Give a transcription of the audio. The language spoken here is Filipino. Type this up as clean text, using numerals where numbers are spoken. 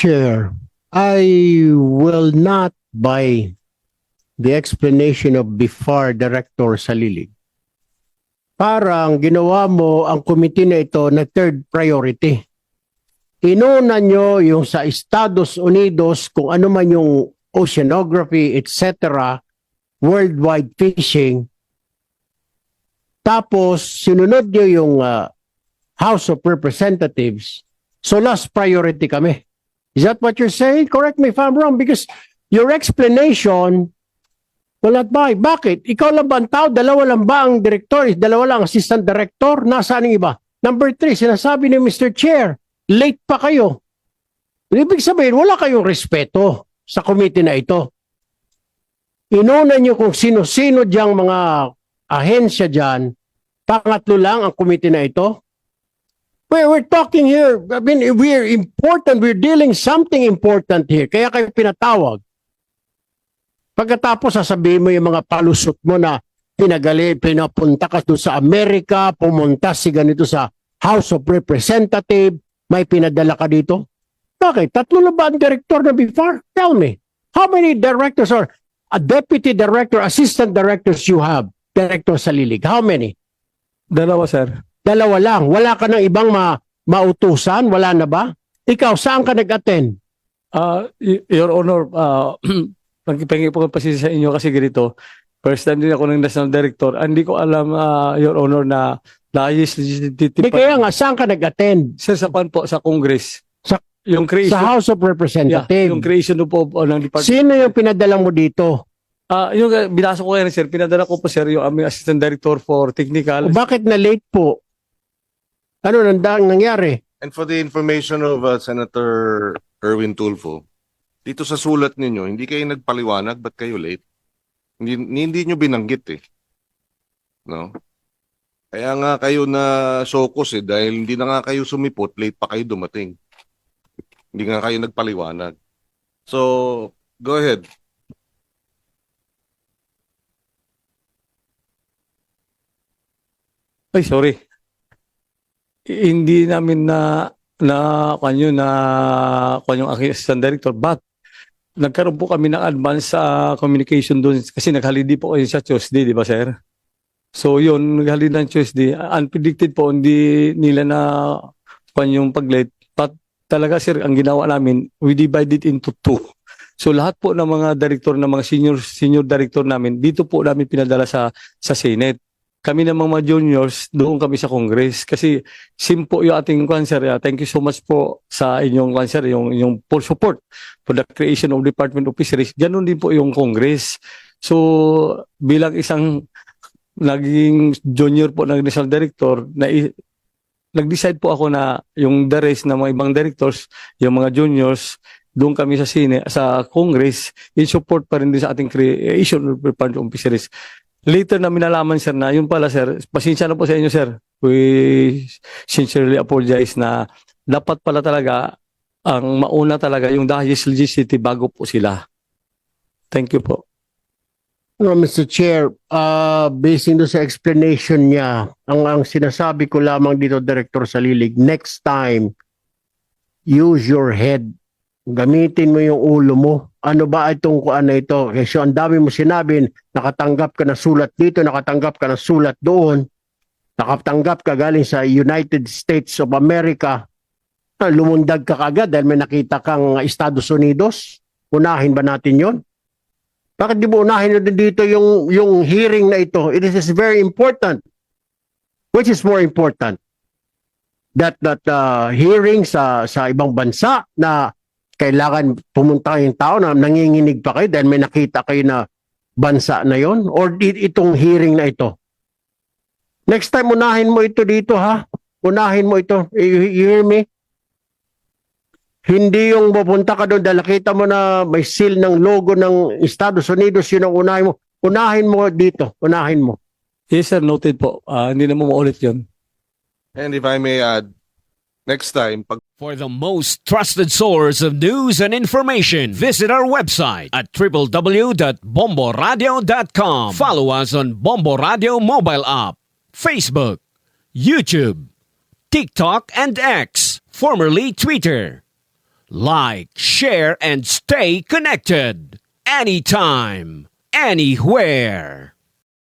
Chair, I will not buy the explanation of BIFAR Director Salilig. Parang ginawa mo ang committee na ito na third priority. Inuna nyo yung sa Estados Unidos kung ano man yung oceanography, etc., worldwide fishing. Tapos sinunod nyo yung House of Representatives. So last priority kami. Is that what you're saying? Correct me if I'm wrong because your explanation will not buy. Bakit? Ikaw lang ba ang tao? Dalawa lang ba ang director? Dalawa lang assistant director? Nasaan ang iba? Number 3, sinasabi ni Mr. Chair, late pa kayo. Ibig sabihin, wala kayong respeto sa committee na ito. Inuna nyo kung sino-sino diyang mga ahensya dyan, pangatlo lang ang committee na ito. We're talking here, I mean, we're important, we're dealing something important here, kaya kayo pinatawag. Pagkatapos sasabihin mo yung mga palusot mo na pinapunta ka doon sa Amerika, pumunta si ganito sa House of Representatives, may pinadala ka dito. Bakit? 3 na ba ang director na BIFAR? Tell me. How many directors or a deputy director, assistant directors you have? Director Salilig. How many? 2, sir. 2 lang. Wala ka ng ibang mautusan? Wala na ba? Ikaw, saan ka nag-attend? Your Honor, nagpahingi po kasi sa inyo kasi ganito. First time din ako ng National Director. Hindi ko alam, Your Honor, na legislative. Di kaya nga, saan ka nag-attend? Sir, sa pan po, sa Congress. Yung creation, sa House of Representatives. Yung creation po ng department. Sino yung pinadala mo dito? Yung binasa ko yan, sir, pinadala ko po, sir, yung aming Assistant Director for Technical. O bakit na late po? Ano nangyari? And for the information of Senator Erwin Tulfo, dito sa sulat ninyo, hindi kayo nagpaliwanag, ba't kayo late? Hindi nyo binanggit eh. No? Kaya nga kayo na sokos eh, dahil hindi na nga kayo sumipot, late pa kayo dumating. Hindi nga kayo nagpaliwanag. So, go ahead. Ay, sorry. Hindi namin kanyo aking assistant director, but nagkaroon po kami ng advance communication doon kasi naghalidi po kayo sa Tuesday, di ba, sir? So yun, naghalidi ng Tuesday, unpredicted po, hindi nila na yung pag-late, but talaga, sir, ang ginawa namin, we divided into 2. So lahat po ng mga director, ng mga senior director namin, dito po namin pinadala sa Senate. Kami ng mga juniors, doon kami sa Congress. Kasi simpo yung ating cancer. Thank you so much po sa inyong cancer, yung full support for the creation of Department of Fisheries. Ganun din po yung Congress. So bilang isang naging junior po ng National Director, nag-decide po ako na yung the rest ng mga ibang directors, yung mga juniors, doon kami sa Congress, in support pa rin din sa ating creation of Department of Fisheries. Later namin nalaman, sir, na yun pala, sir, pasensya na po sa inyo, sir. We sincerely apologize na dapat pala talaga, ang mauna talaga yung Dahis Legislative bago po sila. Thank you po. Mr. Chair, basing do sa explanation niya, ang sinasabi ko lamang dito, Director Salilig, next time, use your head. Gamitin mo yung ulo mo. Ano ba itong kuan na ito? Kasi ang dami mo sinabi, nakatanggap ka ng sulat dito, nakatanggap ka ng sulat doon, nakatanggap ka galing sa United States of America, lumundag ka kagad dahil may nakita kang Estados Unidos. Unahin ba natin yon? Bakit di mo unahin din dito yung hearing na ito? It is very important. Which is more important? That hearing sa ibang bansa na kailangan pumunta yung tao na nanginginig pa kayo dahil may nakita kayo na bansa na yon, or itong hearing na ito? Next time, unahin mo ito dito, ha? Unahin mo ito. You hear me? Hindi yung pupunta ka doon dahil nakita mo na may seal ng logo ng Estados Unidos, yun ang unahin mo. Unahin mo dito. Unahin mo. Yes, sir, noted po. Hindi na mo maulit yun. And if I may add, next time, pag For the most trusted source of news and information, visit our website at www.bomboradio.com. Follow us on Bombo Radio mobile app, Facebook, YouTube, TikTok, and X, formerly Twitter. Like, share, and stay connected. Anytime, anywhere.